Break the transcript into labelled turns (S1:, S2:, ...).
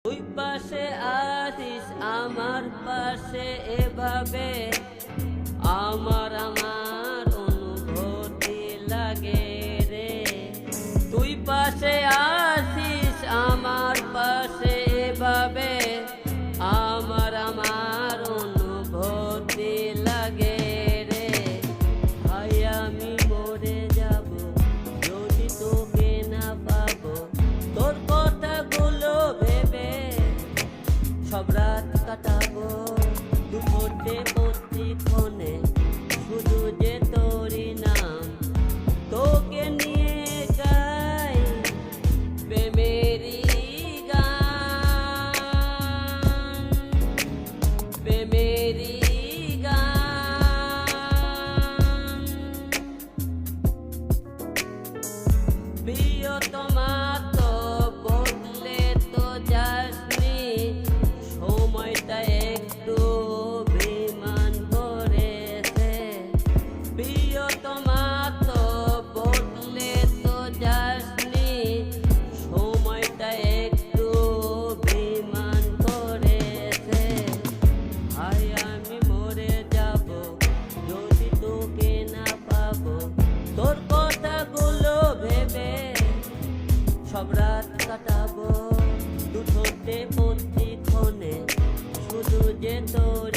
S1: তুই পাশে আসিস আমার পাশে এভাবে আমার অনুভূতি লাগে রে। তুই পাশে আসিস আমার পাশে এভাবে আমার অনুভূতি লাগে রে। ভাই আমি মরে যাব যদি তোকে না পাবো, তোর কথাগুলো ভেবে সব রাত কাটাবো দুপুরে প্রতিক্ষণে, শুধু যে তোরই নাম তোকে নিয়ে গাই প্রেমেরই গান, প্রেমেরই গান। প্রিয়তমা তো বদলে তো যাসনি, সময়টা একটু অভিমান করেছে। প্রিয়তমা তো বদলে তো যাসনি, সময়টা একটু অভিমান করেছে। ভাই আমি মরে যাব যদি তোকে না পাবো, তোর কথাগুলো ভেবে সব রাত কাটাবো দুটোতে প্রতিক্ষণে, শুধু যে তোর